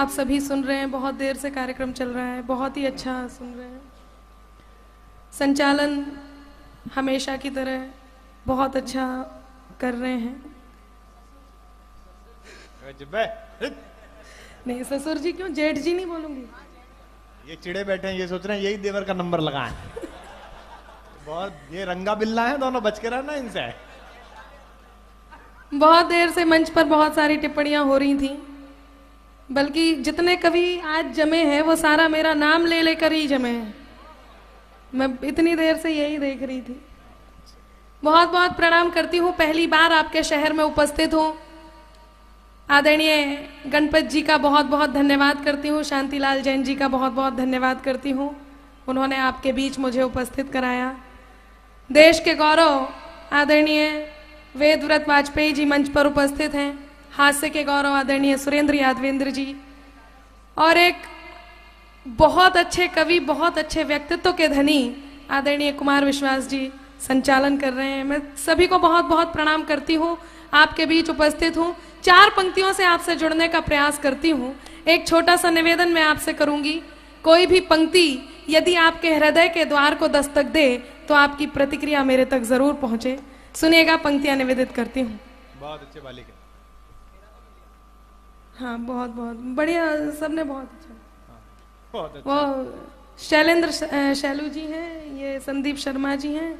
आप सभी सुन रहे हैं, बहुत देर से कार्यक्रम चल रहा है, बहुत ही अच्छा सुन रहे हैं। संचालन हमेशा की तरह बहुत अच्छा कर रहे हैं। नहीं ससुर जी क्यों, जेठ जी नहीं बोलूंगी। ये चिड़े बैठे हैं, ये सोच रहे हैं यही देवर का नंबर लगाएं। बहुत ये रंगा बिल्ला है, दोनों बच के रहना इनसे। बहुत देर से मंच पर बहुत सारी टिप्पणियां हो रही थी, बल्कि जितने कवि आज जमे हैं वो सारा मेरा नाम ले लेकर ही जमे हैं। मैं इतनी देर से यही देख रही थी। बहुत बहुत प्रणाम करती हूँ, पहली बार आपके शहर में उपस्थित हूँ। आदरणीय गणपत जी का बहुत बहुत धन्यवाद करती हूँ, शांतिलाल जैन जी का बहुत बहुत धन्यवाद करती हूँ, उन्होंने आपके बीच मुझे उपस्थित कराया। देश के गौरव आदरणीय वेदव्रत वाजपेयी जी मंच पर उपस्थित हैं। हास्य के गौरव आदरणीय सुरेंद्र यादवेंद्र जी, और एक बहुत अच्छे कवि, बहुत अच्छे व्यक्तित्व के धनी आदरणीय कुमार विश्वास जी संचालन कर रहे हैं। मैं सभी को बहुत बहुत प्रणाम करती हूँ, आपके बीच उपस्थित हूँ। 4 पंक्तियों से आपसे जुड़ने का प्रयास करती हूँ। एक छोटा सा निवेदन मैं आपसे करूंगी, कोई भी पंक्ति यदि आपके हृदय के द्वार को दस्तक दे तो आपकी प्रतिक्रिया मेरे तक जरूर पहुंचे। सुनिएगा, पंक्तियां निवेदित करती हूँ। बहुत अच्छे बालिका। हाँ बहुत बहुत बढ़िया, सबने बहुत अच्छा। बहुत अच्छा। वो शैलेंद्र शैलू जी हैं, ये संदीप शर्मा जी हैं,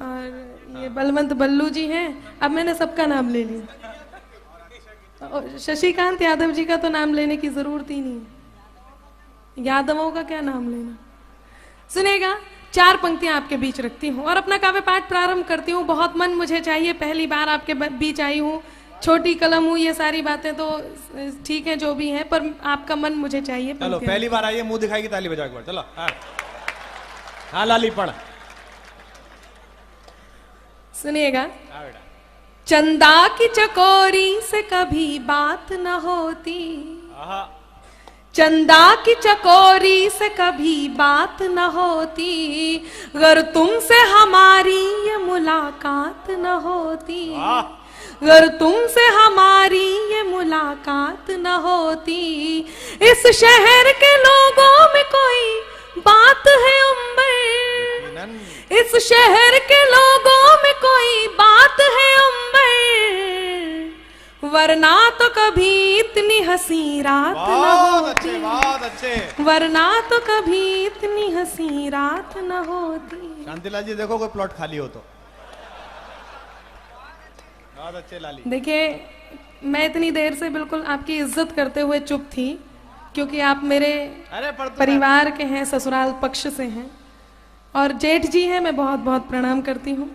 और ये बलवंत बल्लू जी हैं। अब मैंने सबका नाम ले लिया। शशिकांत यादव जी का तो नाम लेने की जरूरत ही नहीं, यादवों का क्या नाम लेना। सुनेगा, 4 पंक्तियां आपके बीच रखती हूँ और अपना काव्य पाठ प्रारंभ करती हूँ। बहुत मन मुझे चाहिए, पहली बार आपके बीच आई हूँ, छोटी कलम हूँ, ये सारी बातें तो ठीक है जो भी हैं, पर आपका मन मुझे चाहिए। चलो पहली बार आइए, मुंह दिखाएगी ताली बजा के। चलो हाँ लाली पढ़। सुनिएगा। चंदा की चकोरी से कभी बात न होती, चंदा की चकोरी से कभी बात न होती, अगर तुमसे हमारी ये मुलाकात न होती, अगर तुमसे हमारी ये मुलाकात न होती। इस शहर के लोगों में कोई बात है अंबर, इस शहर के लोगों में कोई बात है अंबर, वरना तो कभी इतनी हंसी रात न होती, बहुत अच्छे। वरना तो कभी इतनी हंसी रात न होती। शांतिलाल जी देखो कोई प्लॉट खाली हो तो। बहुत अच्छे लाली। देखिए, मैं इतनी देर से बिल्कुल आपकी इज्जत करते हुए चुप थी, क्योंकि आप मेरे परिवार के हैं, ससुराल पक्ष से हैं, और जेठ जी हैं। मैं बहुत बहुत प्रणाम करती हूँ।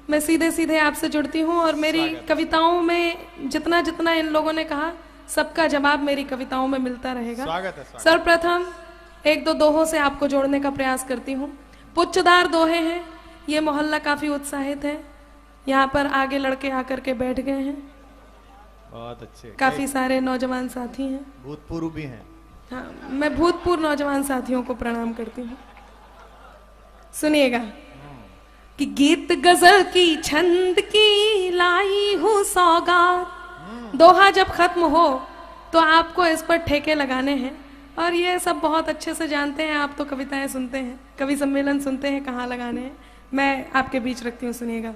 मैं सीधे सीधे आपसे जुड़ती हूँ, और मेरी कविताओं में जितना जितना इन लोगों ने कहा, सबका जवाब मेरी कविताओं में मिलता रहेगा। स्वागत है, स्वागत। सर्वप्रथम 1-2 दोहों से आपको जोड़ने का प्रयास करती हूँ। पुच्छदार दोहे हैं, ये मोहल्ला काफी उत्साहित है, यहाँ पर आगे लड़के आकर के बैठ गए हैं। बहुत अच्छे, काफी सारे नौजवान साथी हैं, भूतपूर्व भी हैं। हाँ, मैं भूतपूर्व नौजवान साथियों को प्रणाम करती हूँ। सुनिएगा कि गीत गजल की छंद की लाई हूँ सौगात। दोहा जब खत्म हो तो आपको इस पर ठेके लगाने हैं, और ये सब बहुत अच्छे से जानते हैं आप, तो कविताएं सुनते हैं, कवि सम्मेलन सुनते हैं, कहाँ लगाने हैं। मैं आपके बीच रखती हूँ, सुनिएगा।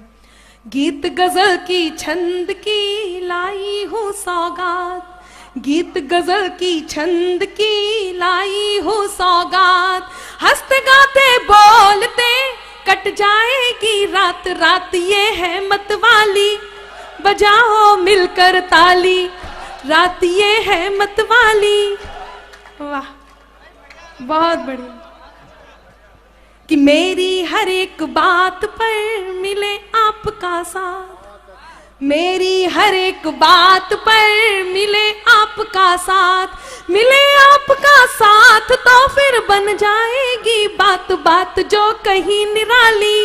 गीत गजल की छंद की लाई हूँ सौगात, गीत गजल की छंद की लाई हूँ सौगात, हंसते गाते बोलते कट जाएगी रात, रात ये है मतवाली, बजाओ मिलकर ताली, रात ये है मतवाली। वाह, बहुत बढ़िया। कि मेरी हर एक बात पर मिले आपका साथ, मेरी हर एक बात पर मिले आपका साथ, मिले आपका साथ तो फिर बन जाएगी बात, बात जो कहीं निराली,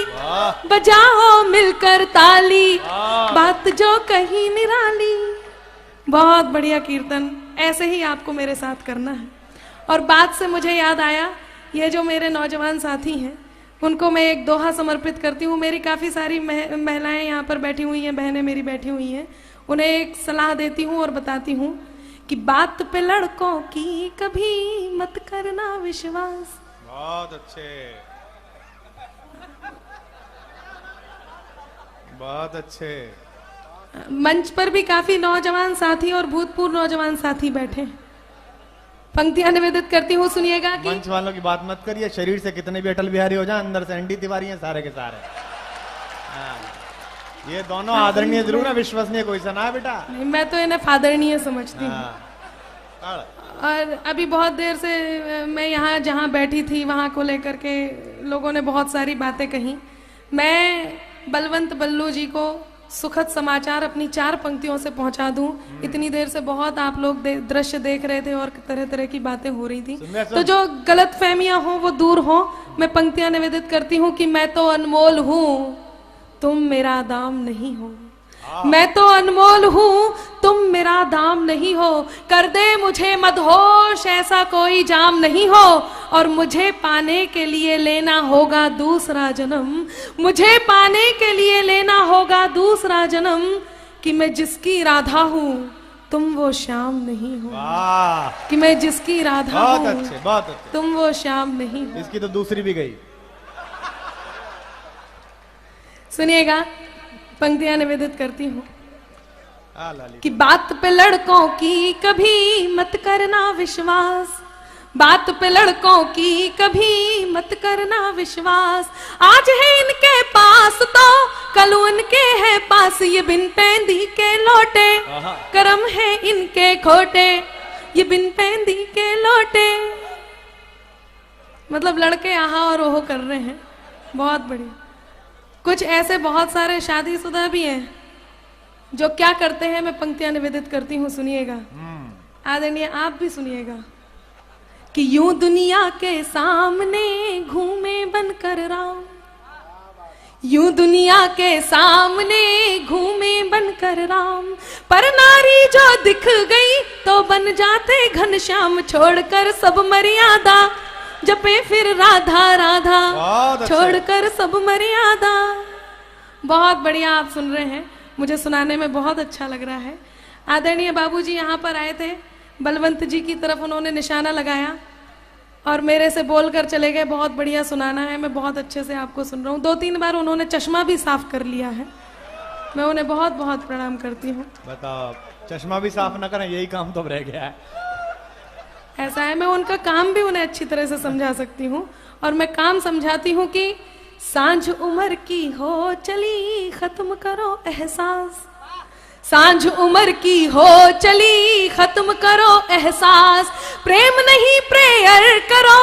बजाओ मिलकर ताली, बात जो कहीं निराली। बहुत बढ़िया कीर्तन, ऐसे ही आपको मेरे साथ करना है। और बात से मुझे याद आया, ये जो मेरे नौजवान साथी हैं, उनको मैं एक दोहा समर्पित करती हूँ। मेरी काफ़ी सारी महिलाएं यहाँ पर बैठी हुई हैं, बहनें मेरी बैठी हुई हैं, उन्हें एक सलाह देती हूँ और बताती हूँ कि बात पे लड़कों की कभी मत करना विश्वास। बहुत अच्छे, बहुत अच्छे। मंच पर भी काफी नौजवान साथी और भूतपूर्व नौजवान साथी बैठे हैं। पंक्तियां निवेदित करती हूँ, सुनिएगा कि मंच वालों की बात मत करिए, शरीर से कितने भी अटल बिहारी हो जाए, अंदर से एनडी तिवारी हैं सारे के सारे। हाँ, ये दोनों आदरणीय जरूर है, विश्वसनीय कोई सा ना है बेटा। नहीं, मैं तो इन्हें फादरणीय समझती हूँ। हाँ। और अभी बहुत देर से मैं यहाँ जहाँ बैठी थी वहाँ को लेकर के लोगों ने बहुत सारी बातें कही। मैं बलवंत बल्लू जी को सुखद समाचार अपनी 4 पंक्तियों से पहुंचा दूं। इतनी देर से बहुत आप लोग दृश्य देख रहे थे और तरह तरह की बातें हो रही थी, तो जो गलत फहमियां हो वो दूर हो। मैं पंक्तियां निवेदित करती हूँ कि मैं तो अनमोल हूँ, तुम मेरा दाम नहीं हो। मैं तो अनमोल हूँ, तुम मेरा दाम नहीं हो। कर दे मुझे मदहोश, ऐसा कोई जाम नहीं हो। और मुझे पाने के लिए लेना होगा दूसरा जन्म। मुझे पाने के लिए लेना होगा दूसरा जन्म। कि मैं जिसकी राधा हूँ, तुम वो श्याम नहीं हो। कि मैं जिसकी राधा हूँ, बहुत अच्छे, बहुत अच्छे। तुम वो श्याम नहीं हो। इसकी तो दूसरी भी गई। सुनिएगा, पंक्तियां निवेदित करती हूँ कि बात पे लड़कों की कभी मत करना विश्वास। बात पे लड़कों की कभी मत करना विश्वास। आज है इनके पास तो कल उनके है पास। ये बिन पैंदी के लौटे, कर्म है इनके खोटे। ये बिन पैंदी के लौटे, मतलब लड़के यहाँ और वो कर रहे हैं। बहुत बढ़िया। कुछ ऐसे बहुत सारे शादीशुदा भी हैं जो क्या करते हैं, मैं पंक्तियां निवेदित करती हूँ, सुनिएगा। आदरणीय आप भी सुनिएगा कि यूं दुनिया के सामने घूमे बनकर राम। यूं दुनिया के सामने घूमे बनकर राम। पर नारी जो दिख गई तो बन जाते घनश्याम। छोड़कर सब मर्यादा जपे फिर राधा राधा। छोड़कर सब मर्यादा। बहुत बढ़िया आप सुन रहे हैं, मुझे सुनाने में बहुत अच्छा लग रहा है। आदरणीय बाबूजी यहाँ पर आए थे, बलवंत जी की तरफ उन्होंने निशाना लगाया और मेरे से बोलकर चले गए, बहुत बढ़िया सुनाना है, मैं बहुत अच्छे से आपको सुन रहा हूँ। 2-3 बार उन्होंने चश्मा भी साफ कर लिया है। मैं उन्हें बहुत बहुत प्रणाम करती हूँ। बताओ, चश्मा भी साफ ना करें, यही काम तो रह गया है। ऐसा है, मैं उनका काम भी उन्हें अच्छी तरह से समझा सकती हूँ। और मैं काम समझाती हूँ कि सांझ उम्र की हो चली, खत्म करो एहसास। सांझ उम्र की हो चली, खत्म करो एहसास। प्रेम नहीं प्रेयर करो,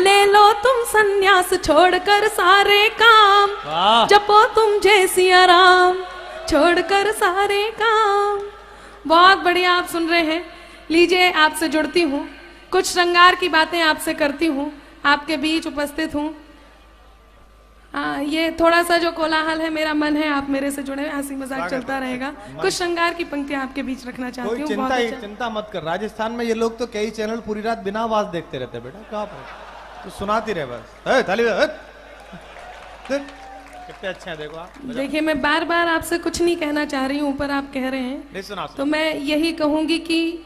ले लो तुम सन्यास। छोड़कर सारे काम, जपो तुम जय सिया राम। छोड़कर सारे काम। बहुत बढ़िया आप सुन रहे हैं। लीजिए, आपसे जुड़ती हूँ, कुछ श्रृंगार की बातें आपसे करती हूँ, आपके बीच उपस्थित हूँ। ये थोड़ा सा जो कोलाहल है, मेरा मन है आप मेरे से जुड़े, हंसी मजाक चलता रहेगा। कुछ श्रृंगार की पंक्तियां आपके बीच रखना चाहती हूँ। चिंता मत कर। राजस्थान में ये लोग तो कई चैनल पूरी रात बिना आवाज देखते रहते बेटा। क्या तो सुनाती रहे बस। कितने अच्छे हैं, देखो आप। देखिए, मैं बार बार आपसे कुछ नहीं कहना चाह रही हूँ, ऊपर आप कह रहे हैं, नहीं सुना। तो मैं यही कहूंगी कि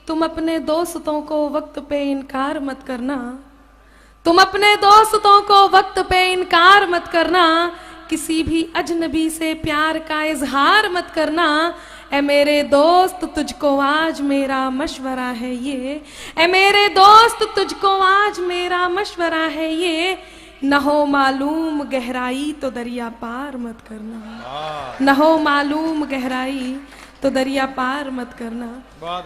तुम अपने दोस्तों को वक्त पे इनकार मत करना। तुम अपने दोस्तों को वक्त पे इनकार मत करना। किसी भी अजनबी से प्यार का इजहार मत करना। ए मेरे दोस्त, तुझको आज मेरा मशवरा है ये। ए मेरे दोस्त, तुझको आज मेरा मशवरा है ये। न हो मालूम गहराई तो दरिया पार मत करना। न हो मालूम गहराई तो दरिया पार मत करना।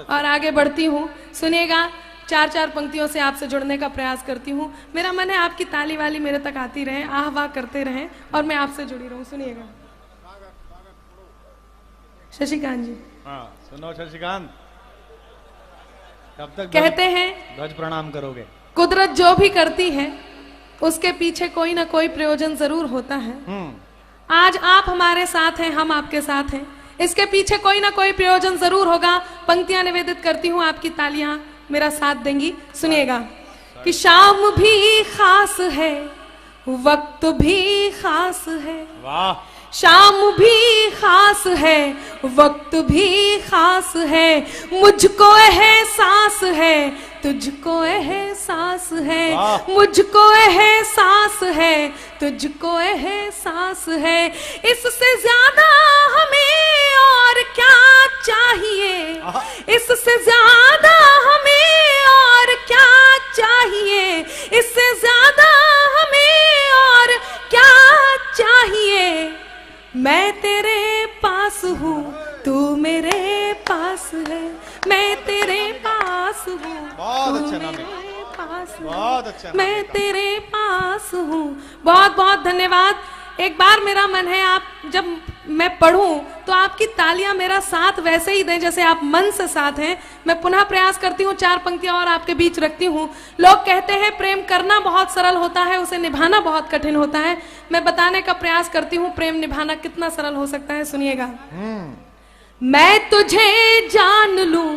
और आगे बढ़ती हूँ, सुनिएगा। 4-4 पंक्तियों से आपसे जुड़ने का प्रयास करती हूँ। मेरा मन है आपकी ताली वाली मेरे तक आती रहे, आह वाह करते रहें और मैं आपसे जुड़ी रहूं। सुनिएगा शशिकांत जी। हाँ, सुनो शशिकांत, कब तक कहते हैं ध्वज प्रणाम करोगे? कुदरत जो भी करती है उसके पीछे कोई ना कोई प्रयोजन जरूर होता है। आज आप हमारे साथ हैं, हम आपके साथ हैं, इसके पीछे कोई ना कोई प्रयोजन जरूर होगा। पंक्तियां निवेदित करती हूँ, आपकी तालियां मेरा साथ देंगी। सुनिएगा कि शाम भी खास है, वक्त भी खास है। वाह। शाम भी खास है, वक्त भी खास है, मुझको एहसास है, तुझको एहसास है, मुझको एहसास है, तुझको एहसास है, इससे ज्यादा हमें और क्या चाहिए, इससे ज्यादा हमें और क्या चाहिए, इससे ज्यादा हमें और क्या चाहिए। मैं तेरे पास हूँ, तू मेरे पास है, मैं तेरे पास हूँ, बहुत तू अच्छा नाम है। मेरे पास है, बहुत अच्छा नाम मैं है। तेरे पास हूँ। बहुत बहुत धन्यवाद। एक बार मेरा मन है आप जब मैं पढ़ूं तो आपकी तालियां मेरा साथ वैसे ही दें जैसे आप मन से साथ हैं। मैं पुनः प्रयास करती हूँ, 4 पंक्तियां और आपके बीच रखती हूँ। लोग कहते हैं प्रेम करना बहुत सरल होता है, उसे निभाना बहुत कठिन होता है। मैं बताने का प्रयास करती हूँ प्रेम निभाना कितना सरल हो सकता है, सुनिएगा। मैं तुझे जान लूं,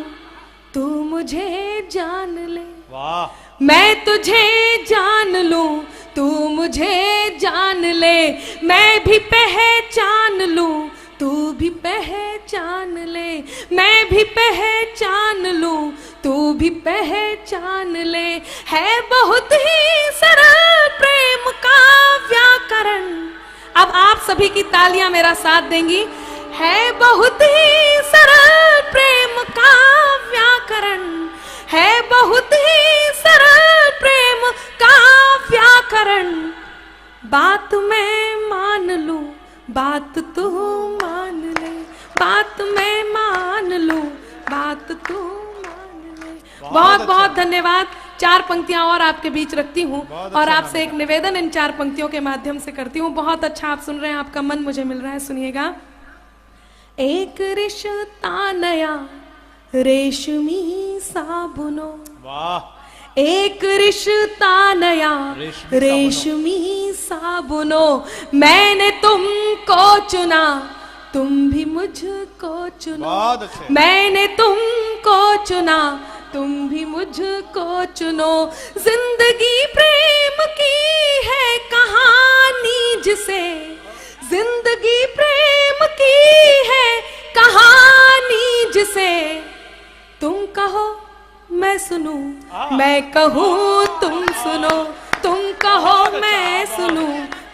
तू मुझे जान ले, वाह, मैं तुझे जान लूं, तू मुझे जान ले, मैं भी पहचान लूं, तू भी पहचान ले, मैं भी पहचान लूं, तू भी पहचान ले। है बहुत ही सरल प्रेम का व्याकरण। अब आप सभी की तालियां मेरा साथ देंगी। है बहुत ही सरल प्रेम का व्याकरण, है बहुत ही सरल प्रेम का व्याकरण। बात मैं मान लूं, बात तू मान ले, बात मैं मान लूं, बात तू मान ले। बहुत बहुत धन्यवाद। 4 पंक्तियां और आपके बीच रखती हूँ और आपसे एक निवेदन इन 4 पंक्तियों के माध्यम से करती हूँ। बहुत अच्छा आप सुन रहे हैं, आपका मन मुझे मिल रहा है, सुनिएगा। एक रिश्ता नया रेशमी साबुनों, वाह, एक रिश्ता नया रेशमी साबुनों, मैंने तुमको चुना, तुम भी मुझको चुनो, बहुत अच्छे। मैंने तुमको चुना, तुम भी मुझको चुनो। जिंदगी प्रेम की है कहानी जिसे, जिंदगी प्रेम की है कहानी जिसे, तुम कहो मैं सुनूं, मैं कहूँ तुम सुनो, तुम कहो मैं सुनूं,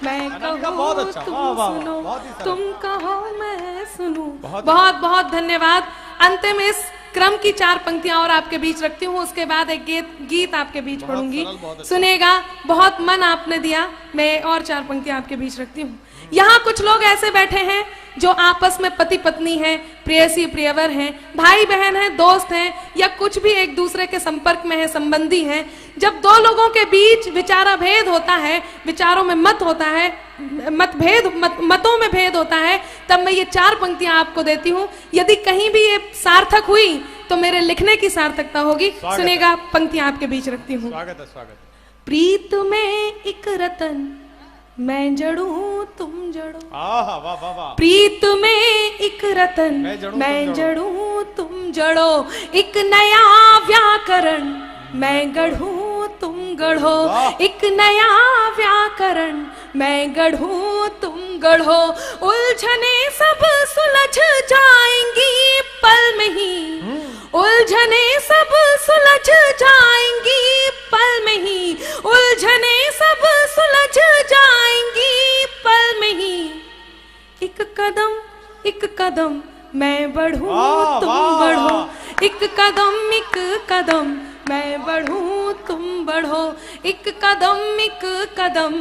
मैं कहूँ तुम सुनो, तुम कहो मैं सुनूं। बहुत बहुत धन्यवाद। अंतिम इस क्रम की 4 पंक्तियां और आपके बीच रखती हूँ, उसके बाद एक गीत आपके बीच पढ़ूंगी, सुनेगा। बहुत मन आपने दिया, मैं और 4 पंक्तियां आपके बीच रखती हूँ। यहाँ कुछ लोग ऐसे बैठे हैं जो आपस में पति पत्नी हैं, प्रेयसी प्रियवर हैं, भाई बहन हैं, दोस्त हैं, या कुछ भी एक दूसरे के संपर्क में है, संबंधी हैं। जब 2 लोगों के बीच विचारा भेद होता है, विचारों में मत होता है, मतों में भेद होता है, तब मैं ये 4 पंक्तियां आपको देती हूँ। यदि कहीं भी ये सार्थक हुई तो मेरे लिखने की सार्थकता होगी। सुनेगा, पंक्तियां आपके बीच रखती हूँ। स्वागत है, स्वागत है। प्रीत में एक रतन, मैं जड़ूं तुम जड़ो, वाह वाह वाह। प्रीत में एक रतन, मैं जड़ूं तुम जड़ो, एक नया व्याकरण, मैं गढ़ूं तुम गढ़ो, एक नया व्याकरण, मैं गढ़ूं तुम गढ़ो। उलझने सब सुलझ जाएंगी पल में ही, उलझने सब सुलझ जाएंगी पल में ही, उलझने सब सुलझ जाएंगी पल में ही। एक कदम मैं बढ़ूं तुम बढ़ो, एक कदम मैं बढ़ूं तुम बढ़ो, एक कदम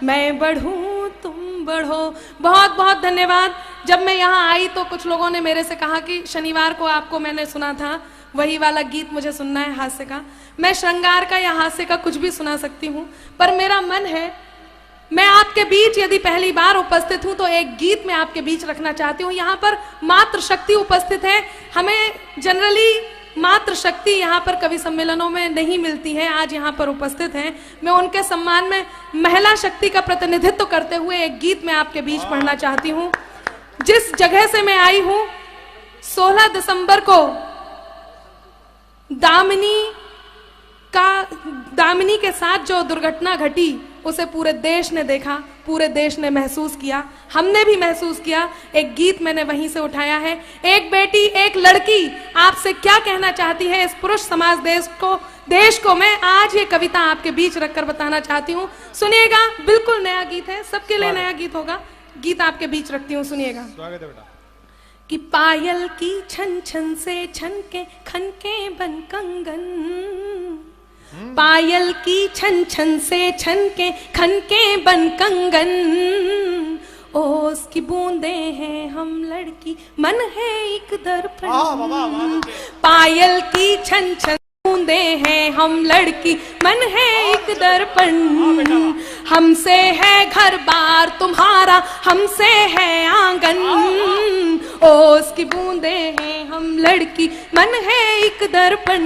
मैं बढ़ूं तुम बढ़ो। बहुत बहुत धन्यवाद। जब मैं यहाँ आई तो कुछ लोगों ने मेरे से कहा कि शनिवार को आपको मैंने सुना था, वही वाला गीत मुझे सुनना है हास्य का। मैं श्रृंगार का या हास्य का कुछ भी सुना सकती हूँ, पर मेरा मन है मैं आपके बीच यदि पहली बार उपस्थित हूं तो एक गीत मैं आपके बीच रखना चाहती हूँ। यहाँ पर मातृ शक्ति उपस्थित है। हमें जनरली मातृ शक्ति यहाँ पर कवि सम्मेलनों में नहीं मिलती है, आज यहाँ पर उपस्थित हैं। मैं उनके सम्मान में महिला शक्ति का प्रतिनिधित्व करते हुए एक गीत मैं आपके बीच पढ़ना चाहती हूँ। जिस जगह से मैं आई हूँ, 16 दिसंबर को दामिनी के साथ जो दुर्घटना घटी उसे पूरे देश ने देखा, पूरे देश ने महसूस किया, हमने भी महसूस किया। एक गीत मैंने वहीं से उठाया है। एक बेटी एक लड़की आपसे क्या कहना चाहती है इस पुरुष समाज देश को मैं आज ये कविता आपके बीच रखकर बताना चाहती हूँ। सुनिएगा, बिल्कुल नया गीत है, सबके लिए नया गीत होगा। गीत आपके बीच रखती हूँ, सुनिएगा। स्वागत है बेटा। कि पायल की छन छन से छनके खनके बन कंगन, पायल की छन छन से छनके खनके बन कंगन, ओस की बूंदे हैं हम लड़की मन है एक दर्पण, पायल की छन छन बूंदे हैं हम लड़की मन है एक दर्पण, हमसे है घर बार तुम्हारा हमसे है आंगन, ओस की बूंदे हैं हम लड़की मन है एक दर्पण,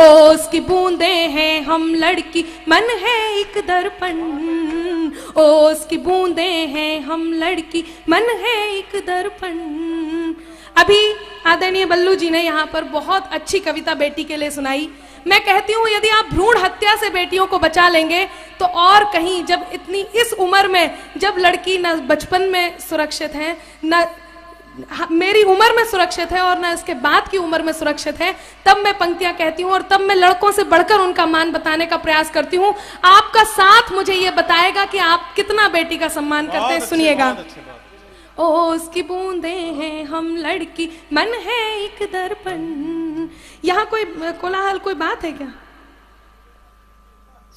ओस की बूंदे हैं हम लड़की मन है एक दर्पण, ओस की बूंदे हैं हम लड़की मन है एक दर्पण। अभी आदरणीय बल्लू जी ने यहाँ पर बहुत अच्छी कविता बेटी के लिए सुनाई। मैं कहती हूँ यदि आप भ्रूण हत्या से बेटियों को बचा लेंगे तो और कहीं, जब इतनी इस उम्र में, जब लड़की न बचपन में सुरक्षित है, न मेरी उम्र में सुरक्षित है और न इसके बाद की उम्र में सुरक्षित है, तब मैं पंक्तियां कहती हूँ और तब मैं लड़कों से बढ़कर उनका मान बताने का प्रयास करती हूँ। आपका साथ मुझे ये बताएगा कि आप कितना बेटी का सम्मान करते हैं। सुनिएगा। ओ उसकी बूंदे हैं हम लड़की मन है एक दर्पण। यहाँ कोई कोलाहल, कोई बात है क्या?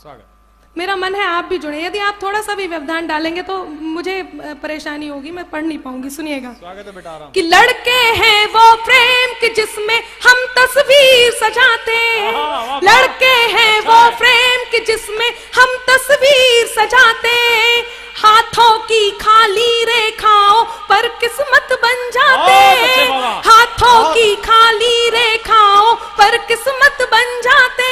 स्वागत। मेरा मन है आप भी जुड़े। यदि आप थोड़ा सा भी व्यवधान डालेंगे तो मुझे परेशानी होगी, मैं पढ़ नहीं पाऊंगी। सुनिएगा। स्वागत है बेटा, आराम। कि लड़के हैं वो फ्रेम कि जिसमें हम तस्वीर सजाते, लड़के हैं वो फ्रेम कि जिसमें हम तस्वीर सजाते, हाथों की खाली रेखाओं पर किस्मत बन जाते, हाथों की खाली रेखाओं पर किस्मत बन जाते,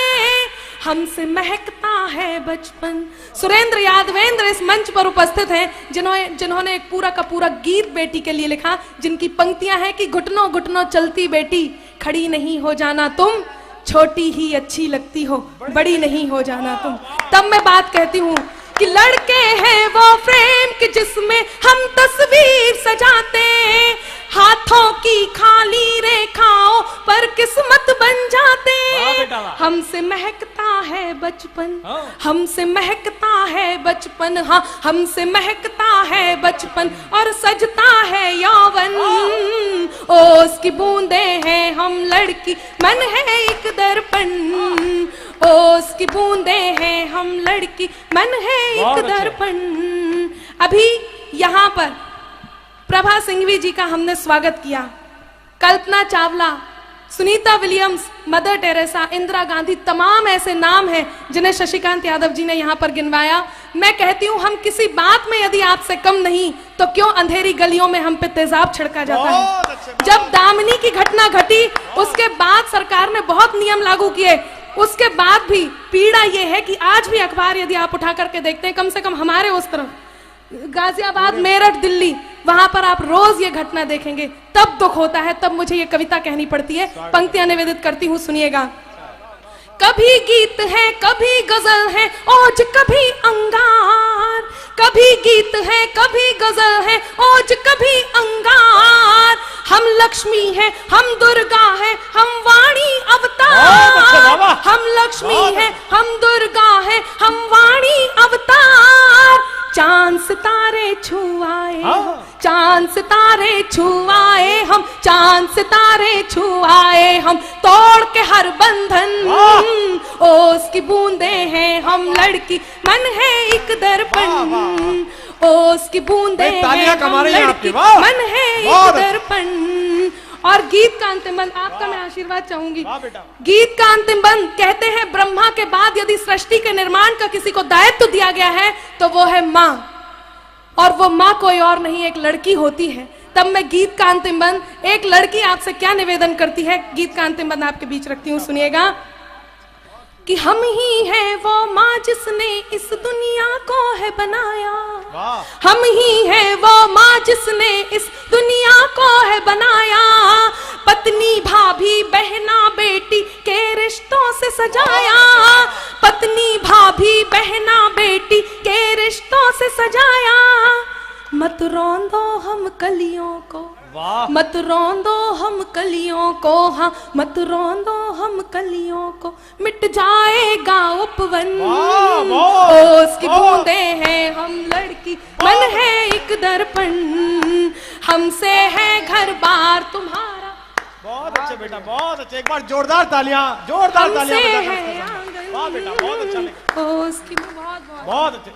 हमसे महकता है बचपन। सुरेंद्र यादवेंद्र इस मंच पर उपस्थित हैं जिन्होंने एक पूरा का पूरा गीत बेटी के लिए लिखा, जिनकी पंक्तियां हैं कि घुटनों घुटनों चलती बेटी, खड़ी नहीं हो जाना तुम, छोटी ही अच्छी लगती हो, बड़ी नहीं हो जाना तुम। तब मैं बात कहती हूँ कि लड़के हैं वो फ्रेम कि जिसमें हम तस्वीर सजाते, हाथों की खाली रेखाओं पर किस्मत बन जाते, हमसे महकता है बचपन, हमसे महकता है बचपन, हाँ हमसे महकता है बचपन और सजता है यौवन, ओ उसकी बूंदे हैं हम लड़की मन है एक दर्पण, ओ उसकी बूंदे हैं हम लड़की मन है एक दर्पण। अभी यहाँ पर प्रभा सिंघवी जी का हमने स्वागत किया। Kalpana Chawla, Sunita Williams, Mother Teresa, Indira Gandhi, तमाम ऐसे नाम हैं जिन्हें शशिकांत यादव जी ने यहाँ पर गिनवाया। मैं कहती हूँ हम किसी बात में यदि आपसे कम नहीं तो क्यों अंधेरी गलियों में हम पे तेजाब छिड़का जाता है। जब दामिनी की घटना घटी उसके बाद सरकार ने बहुत नियम लागू किए, उसके बाद भी पीड़ा यह है कि आज भी अखबार यदि आप उठा करके देखते हैं, कम से कम हमारे उस तरफ गाजियाबाद, मेरठ, दिल्ली, वहां पर आप रोज ये घटना देखेंगे, तब दुख होता है, तब मुझे ये कविता कहनी पड़ती है। पंक्तियां निवेदित करती हूँ, सुनिएगा। कभी गीत है कभी गजल है ओज कभी अंगार, कभी गीत है कभी गजल है ओज कभी अंगार, हम लक्ष्मी है हम दुर्गा है हम वाणी अवतार, हम लक्ष्मी है हम दुर्गा है हम वाणी अवतार, चांद सितारे छुआए, चांद सितारे छुआए हम, चांद सितारे छुआए हम, तोड़ के हर बंधन, ओ उसकी बूंदे हैं हम लड़की मन है एक दर्पण, ओ उसकी बूंदे हैं हम लड़की मन है एक दर्पण। और गीत का अंतिम बंद, आपका मैं आशीर्वाद चाहूंगी। गीत का अंतिम बंद कहते हैं, ब्रह्मा के बाद यदि सृष्टि के निर्माण का किसी को दायित्व दिया गया है तो वो है माँ, और वो माँ कोई और नहीं एक लड़की होती है। तब मैं गीत का अंतिम बंद, एक लड़की आपसे क्या निवेदन करती है, गीत का अंतिम बंद आपके बीच रखती हूँ, सुनिएगा। कि हम ही है वो माँ जिसने इस दुनिया को है बनाया, हम ही है वो माँ जिसने इस दुनिया को है बनाया, पत्नी भाभी बहना बेटी के रिश्तों से सजाया, पत्नी पत्नी भाभी बहना बेटी के रिश्तों से सजाया। मत रोंदो हम कलियों को, वाह मत रोंदो हम कलियों को, हाँ मत रोंदो हम कलियों को, मिट जाएगा उपवन। ओस की बूंदे हैं हम लड़की, मन है एक दर्पण, हमसे है घर बार तुम्हारा। बहुत अच्छे बेटा, बहुत अच्छे। एक बार जोरदार तालियां, जोरदार तालियां हमसे बजाकर है सुना। आंगन। वाह बेटा, बहुत अच्छा लगा। ओस की बहुत बहुत बहुत अच्छे।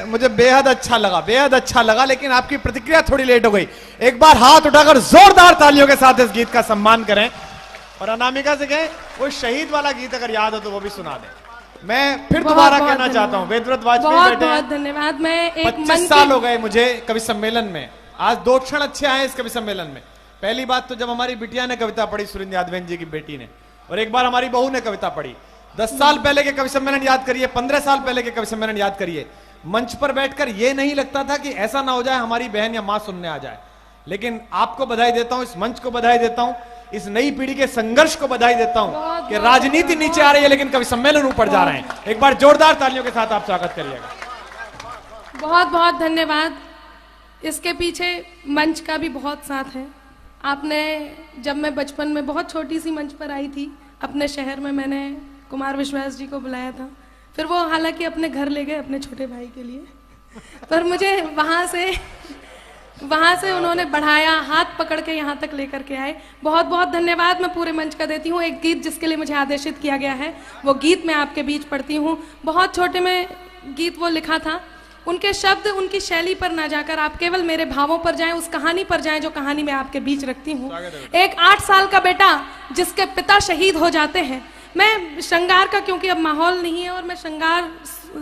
मुझे बेहद अच्छा लगा, बेहद अच्छा लगा, लेकिन आपकी प्रतिक्रिया थोड़ी लेट हो गई। एक बार हाथ उठाकर जोरदार तालियों के साथ इस गीत का सम्मान करें और अनामिका से कहें वो शहीद वाला गीत अगर याद हो तो वो भी सुना दें। मैं फिर दोबारा कहना चाहता हूं, वेदव्रत वाजपेयी बहुत बैठे बहुत हैं। धन्यवाद। मैं एक 25 साल हो गए मुझे कवि सम्मेलन में। आज 2 क्षण अच्छे आए इस कवि सम्मेलन में। पहली बात तो जब हमारी बिटिया ने कविता पढ़ी, सुरेंद्र यादव जी की बेटी ने, और एक बार हमारी बहू ने कविता पढ़ी। 10 साल पहले के कवि सम्मेलन याद करिए, 15 साल पहले के कवि सम्मेलन याद करिए। मंच पर बैठकर यह नहीं लगता था कि ऐसा ना हो जाए हमारी बहन या मां सुनने आ जाए। लेकिन आपको बधाई देता हूं, इस मंच को बधाई देता हूं, इस नई पीढ़ी के संघर्ष को बधाई देता हूं कि राजनीति नीचे आ रही है लेकिन कवि सम्मेलन ऊपर जा रहे हैं। एक बार जोरदार तालियों के साथ आप स्वागत करिएगा। बहुत बहुत धन्यवाद। इसके पीछे मंच का भी बहुत साथ है। आपने, जब मैं बचपन में बहुत छोटी सी मंच पर आई थी अपने शहर में, मैंने कुमार विश्वास जी को बुलाया था। फिर वो हालांकि अपने घर ले गए अपने छोटे भाई के लिए, पर मुझे वहां से उन्होंने बढ़ाया, हाथ पकड़ के यहाँ तक लेकर के आए। बहुत बहुत धन्यवाद मैं पूरे मंच का देती हूँ। एक गीत जिसके लिए मुझे आदेशित किया गया है, वो गीत मैं आपके बीच पढ़ती हूँ। बहुत छोटे में गीत वो लिखा था। उनके शब्द, उनकी शैली पर ना जाकर आप केवल मेरे भावों पर जाएं, उस कहानी पर जाएं जो कहानी मैं आपके बीच रखती हूँ। एक 8 साल का बेटा जिसके पिता शहीद हो जाते हैं। मैं श्रृंगार का, क्योंकि अब माहौल नहीं है और मैं श्रृंगार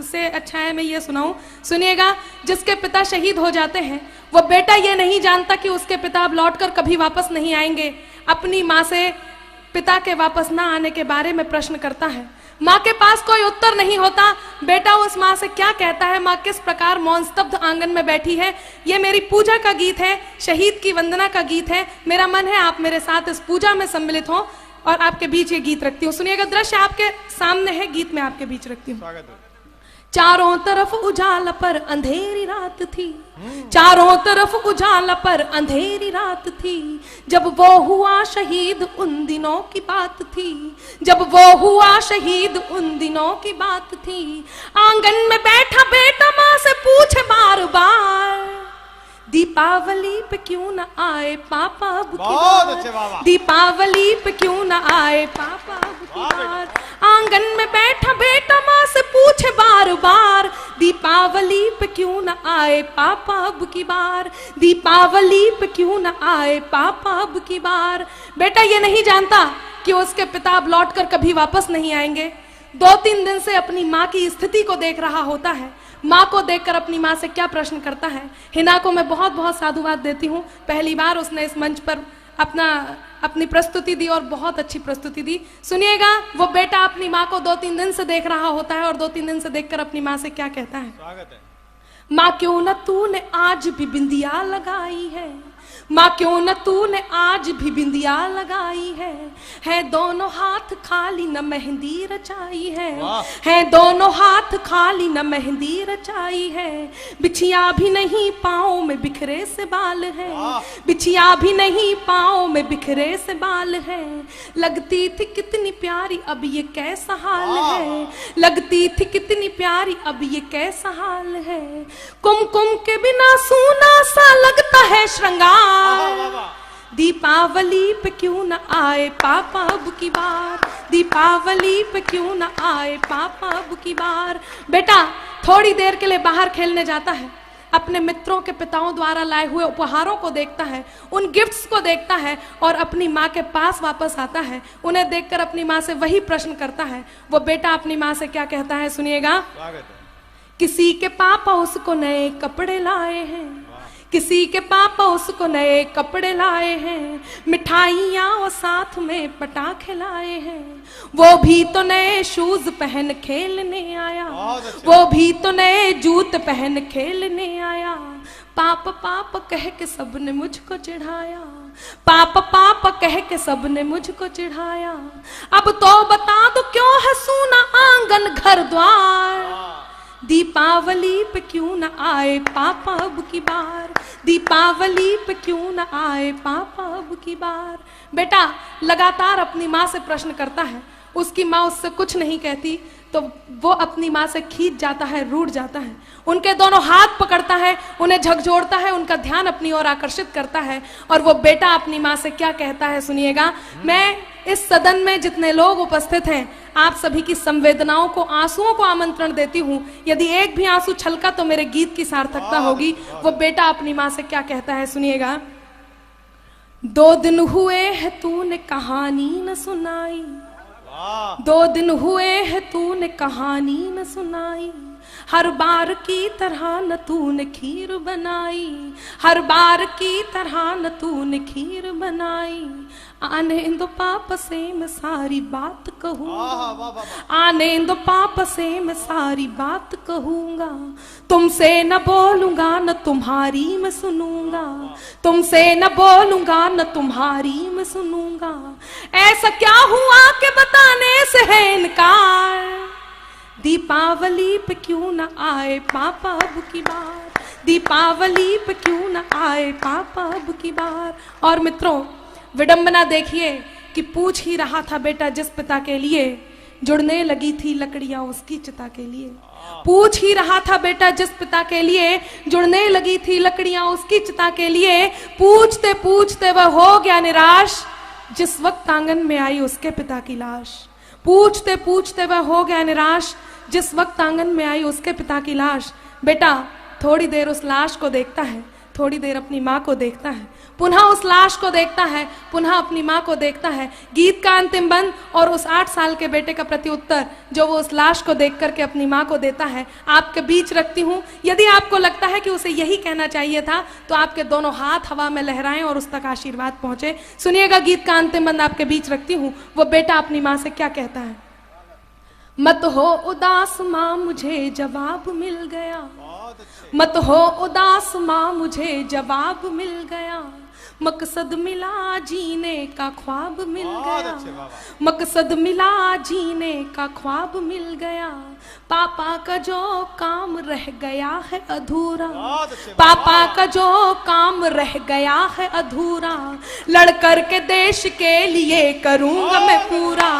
से अच्छा है मैं ये सुनाऊं, सुनिएगा। जिसके पिता शहीद हो जाते हैं, वो बेटा ये नहीं जानता कि उसके पिता अब लौटकर कभी वापस नहीं आएंगे। अपनी माँ से पिता के वापस ना आने के बारे में प्रश्न करता है। माँ के पास कोई उत्तर नहीं होता। बेटा उस माँ से क्या कहता है, माँ किस प्रकार मौन स्तब्ध आंगन में बैठी है। ये मेरी पूजा का गीत है, शहीद की वंदना का गीत है। मेरा मन है आप मेरे साथ इस पूजा में सम्मिलित हो और आपके बीच ये गीत रखती हूँ। सुनिएगा, दृश्य आपके सामने है, गीत में आपके बीच रखती हूँ। चारों तरफ उजाला पर अंधेरी रात थी, चारों तरफ उजाला पर अंधेरी रात थी। जब वो हुआ शहीद उन दिनों की बात थी, जब वो हुआ शहीद उन दिनों की बात थी। आंगन में बैठा बेटा माँ से पूछे बार बार, दीपावली पे क्यों न आए पापा अब की बार, दीपावली पे क्यों न आए पापा अब की बार। आंगन में बैठा बेटा माँ से पूछे बार बार, दीपावली पे क्यों न आए पापा अब की बार, दीपावली पे क्यों न आए पापा अब की बार। बेटा ये नहीं जानता कि उसके पिता अब लौट कर कभी वापस नहीं आएंगे। 2-3 दिन से अपनी माँ की स्थिति को देख रहा होता है। माँ को देखकर अपनी माँ से क्या प्रश्न करता है। हिना को मैं बहुत बहुत साधुवाद देती हूँ। पहली बार उसने इस मंच पर अपनी प्रस्तुति दी और बहुत अच्छी प्रस्तुति दी। सुनिएगा, वो बेटा अपनी माँ को 2-3 दिन से देख रहा होता है और 2-3 दिन से देखकर अपनी माँ से क्या कहता है। स्वागत है। माँ क्यों न तूने आज भी बिंदिया लगाई है, माँ क्यों न तूने आज भी बिंदिया लगाई है दोनों हाथ खाली न मेहंदी रचाई है दोनों हाथ खाली न मेहंदी रचाई है। बिछिया भी नहीं पाँव में बिखरे से बाल है, बिछिया भी नहीं पाँव में बिखरे से बाल है। लगती थी कितनी प्यारी अब ये कैसा हाल है, लगती थी कितनी प्यारी अब ये कैसा हाल है। कुमकुम के बिना सूना सा लगता है श्रृंगार, दीपावली पे क्यों न आए पापा अब की बार, दीपावली पे क्यों न आए पापा अब की बार। बेटा थोड़ी देर के लिए बाहर खेलने जाता है, अपने मित्रों के पिताओं द्वारा लाए हुए उपहारों को देखता है, उन गिफ्ट्स को देखता है और अपनी माँ के पास वापस आता है। उन्हें देखकर अपनी माँ से वही प्रश्न करता है। वो बेटा अपनी माँ से क्या कहता है, सुनिएगा। किसी के पापा उसको नए कपड़े लाए हैं, किसी के पापा उसको नए कपड़े लाए हैं, मिठाइयाँ और साथ में पटाखे लाए हैं। वो भी तो नए शूज पहन खेलने आया, वो भी तो नए जूते पहन खेलने आया। पाप पाप कह के सबने मुझको चिढ़ाया, पाप पाप पापा कह के सबने मुझको चिढ़ाया, अब तो बता दो क्यों है सूना आंगन घर द्वार। दीपावली पे क्यों न आए पापा अब की बार, दीपावली पे क्यों न आए पापा अब की बार। बेटा लगातार अपनी माँ से प्रश्न करता है, उसकी माँ उससे कुछ नहीं कहती तो वो अपनी माँ से खींच जाता है, रूठ जाता है, उनके दोनों हाथ पकड़ता है, उन्हें झकझोरता है, उनका ध्यान अपनी ओर आकर्षित करता है। और वो बेटा अपनी माँ से क्या कहता है सुनिएगा। मैं इस सदन में जितने लोग उपस्थित हैं, आप सभी की संवेदनाओं को, आंसुओं को आमंत्रण देती हूँ। यदि एक भी आंसू छलका तो मेरे गीत की सार्थकता होगी। वो बेटा अपनी माँ से क्या कहता है सुनिएगा। 2 दिन हुए है तूने कहानी न सुनाई, 2 दिन हुए है तूने कहानी न सुनाई, हर बार की तरह न तूने खीर बनाई, हर बार की तरह न तूने खीर बनाई। आने दो पापा से मैं सारी बात कहूँगा, आने दो पापा से मैं सारी बात कहूँगा, तुमसे न बोलूँगा न तुम्हारी मैं सुनूंगा, तुमसे न बोलूँगा न तुम्हारी मैं सुनूंगा। ऐसा क्या हुआ कि बताने से है इनकार, दीपावली पे क्यों न आए पापा अब की बार, दीपावली पे क्यों न आए पापा अब की बार। और मित्रों विडंबना देखिए कि पूछ ही रहा था बेटा जिस पिता के लिए, जुड़ने लगी थी लकड़ियां उसकी चिता के लिए। पूछ ही रहा था बेटा जिस पिता के लिए, जुड़ने लगी थी लकड़ियां उसकी चिता के लिए। पूछते पूछते वह हो गया निराश, जिस वक्त आंगन में आई उसके पिता की लाश। पूछते पूछते वह हो गया निराश, जिस वक्त आंगन में आई उसके पिता की लाश। बेटा थोड़ी देर उस लाश को देखता है, थोड़ी देर अपनी माँ को देखता है, पुनः उस लाश को देखता है, पुनः अपनी माँ को देखता है। गीत का अंतिम बंद और उस 8 साल के बेटे का प्रत्युत्तर जो वो उस लाश को देख करके अपनी माँ को देता है, आपके बीच रखती हूँ। यदि आपको लगता है कि उसे यही कहना चाहिए था तो आपके दोनों हाथ हवा में लहराएं और उस तक आशीर्वाद पहुंचे। सुनिएगा गीत का अंतिम बंद आपके बीच रखती हूँ। वो बेटा अपनी माँ से क्या कहता है। मत हो उदास माँ मुझे जवाब मिल गया, मत हो उदास माँ मुझे जवाब मिल गया, मकसद मिला जीने का ख्वाब मिल गया, मकसद मिला जीने का ख्वाब मिल गया। पापा का जो काम रह गया है अधूरा, पापा का जो काम रह गया है अधूरा, लड़कर के देश के लिए करूंगा मैं पूरा,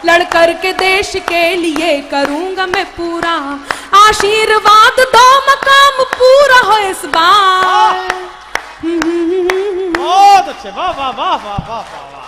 लड़कर के देश के लिए करूंगा मैं पूरा। आशीर्वाद दो मकाम पूरा हो इस बार। बहुत अच्छे, वाह वाह वाह वाह वाह वाह।